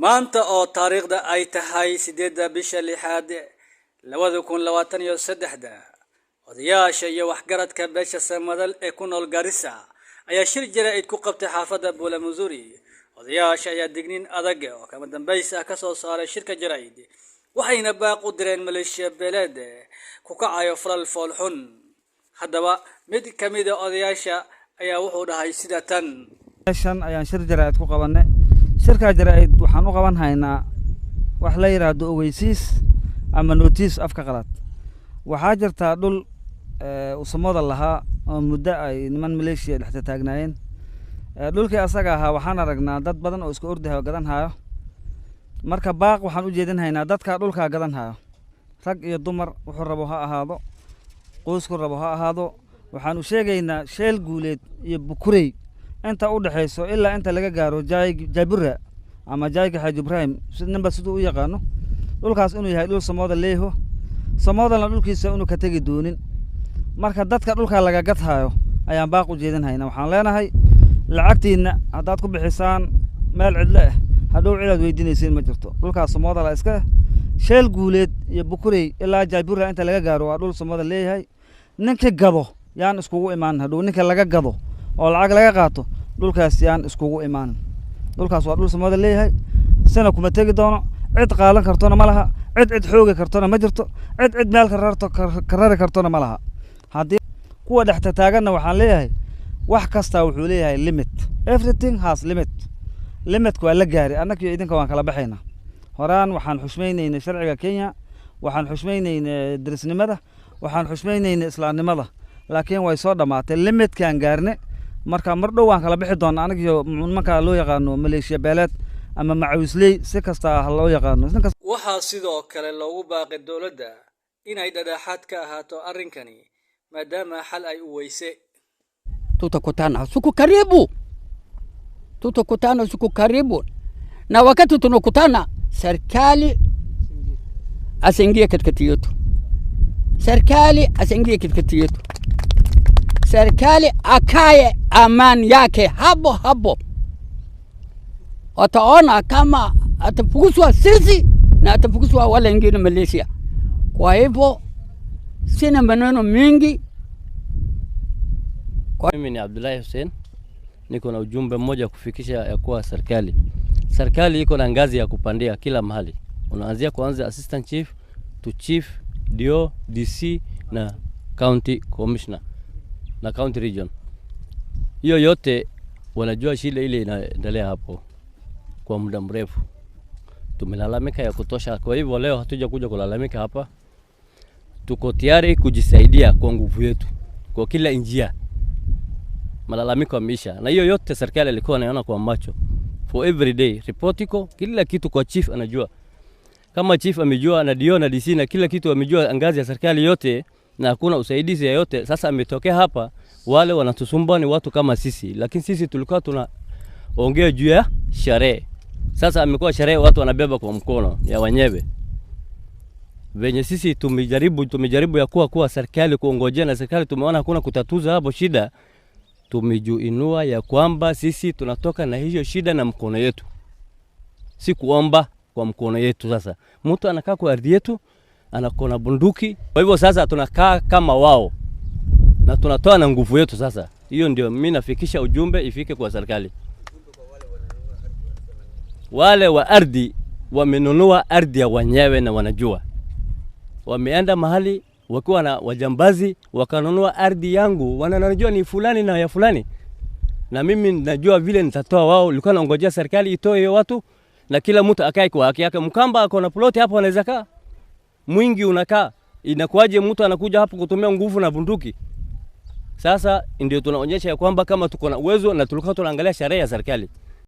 maanta oo taariikhda ay tahay 8 bisha 6 2023 odayaasha iyo waxgaradka beesha Soomaaliyeed ee ku nool Garissa ayaa shir jaraa'id ku qabtay xaafadda Buulamuzuri. odayaasha ayaa digniin adag oo kama dambaysa ka soo saaray shirka jaraa'id waxayna baaq u direen maleeshiya beeleed ku kacayo falal foolxun. haddaba mid ka mid ah odayaasha ayaa wuxuu dhahay sida tan: meeshan ayaan shir jaraa'id ku qabanay. shirka jaraa'id waxaan u qaban haynaa wax la yiraahdo ogeysiis ama notice afka qalaad. waxaa jirta dhul usmada lahaa oo muddo ay niman maleeshiya dhexda taagnaayeen. dhulkii asaga ahaa waxaan aragnaa dad badan oo iska ordahay oo gadan hayo. marka baaq waxaan u jeedin haynaa dadka dhulka gadan hayo, rag iyo dumar wuxuu rabo ha ahaado, qoysku rabo ha ahaado. waxaan u sheegaynaa sheel guuleed iyo bukurey inta u dhaxayso ilaa inta laga gaaro Jaybura ama Jayga Xaaj Ibrahim sidnaba sidoo u yaqaano. dhulkaas inuu yahay dhul Soomaaliyeed leeyahay, Soomaaliland dhulkiisa inuu ka tagi doonin. marka dadka dhulka laga gadhayo ayaan baaq u jeedin haynaa. waxaan leenahay lacagtiina haddaad ku bixisaan meel cidlo ah hadhow cilaad weydiinaysiin ma jirto. dhulkaas Soomaaliland iska sheel guuleed iyo bukurey ilaa Jaybura inta laga gaaro waa dhul Soomaaliland leeyahay. ninka gado yaan iskugu imaan, hadhow ninka laga gado oo lacag laga qaato dhulkaas yaan iskugu imaan. dhulkaas waa dhul Soomaaliland leeyahay, sana kuma tagi doono. cid qaalan kartona ma laha, cid xoogi kartona ma jirto, cid meel ka rari kartona ma laha. haddii kuwa dhexta taaganna waxaan leeyahay wax kasta wuxuu leeyahay limit. everything has limit. limitku waa la gaari. annagii idinka waan kala baxaynaa. horaan waxaan xushmaynaynay sharciga Kenya, waxaan xushmaynaynay dirisnimada, waxaan xushmaynaynay islaamnimada, laakiin way soo dhamaatay limitkan gaarne. marka mar dhow waan kala bixi doonaa anagii nimanka loo yaqaano maleeshiya beeleed ama macawisley si kasta loo yaqaano. waxaa sidoo kale loogu baaqay dowladda inay dhadhaxaad ka ahaato arrinkani maadaama xal ay u weysay. tutakutana siku karibu na wakati tunakutana serikali asiingie katikati yetu, serikali akaye amani yake hapo. wataona kama atafukuzwa sisi na atafukuzwa wale wengine Malaysia. kwa hivyo sina maneno mingi. Mimi ni Abdullahi Hussein, niko na ujumbe mmoja kufikisha ya kuwa serikali iko na ngazi ya kupandia kila mahali. Unaanzia kuanza assistant chief to chief, DO, DC na county commissioner na county region. Hiyo yote wanajua shida ile inaendelea hapo kwa muda mrefu. Tumelalamika ya kutosha, kwa hivyo leo hatuja kuja kulalamika hapa. Tuko tayari kujisaidia kwa nguvu yetu kwa kila njia. Malalamiko yameisha na hiyo yote serikali ilikuwa inaona kwa macho. For every day report iko kila kitu kwa chief anajua. Kama chief amejua na DO na DC na kila kitu amejua ngazi ya serikali yote na hakuna usaidizi yote. Sasa ametokea hapa, wale wanatusumbua ni watu kama sisi, lakini sisi tulikuwa tunaongea juu ya sherehe. Sasa amekuwa sherehe watu wanabeba kwa mkono ya wenyewe. Venye sisi tumejaribu ya kuwa serikali kuongojea na serikali tumeona hakuna kutatuza hapo shida. Tumejuinua ya kwamba sisi tunatoka na hiyo shida na mkono yetu, si kuomba kwa mkono yetu. Sasa mtu anakaa kwa ardhi yetu anakona bunduki, kwa hivyo sasa tunakaa kama wao na tunatoa na nguvu yetu. Sasa hiyo ndio mimi nafikisha ujumbe ifike kwa serikali. Wale wa ardhi wamenunua ardhi ya wenyewe na wanajua. Wameenda mahali wakiwa na wajambazi wakanunua ardhi yangu, wananijua ni fulani na ya fulani. Na mimi najua vile nitatoa wao. Nilikuwa naongojea serikali itoe hiyo watu na kila mtu akae kwa haki yake. Mkamba akona plot hapo anaweza kaa. Mwingi unakaa. Inakuaje mtu anakuja hapo kutumia nguvu na bunduki? Sasa ndio tunaonyesha ya kwamba kama tuko na uwezo na tulikuwa tunaangalia sheria ya serikali.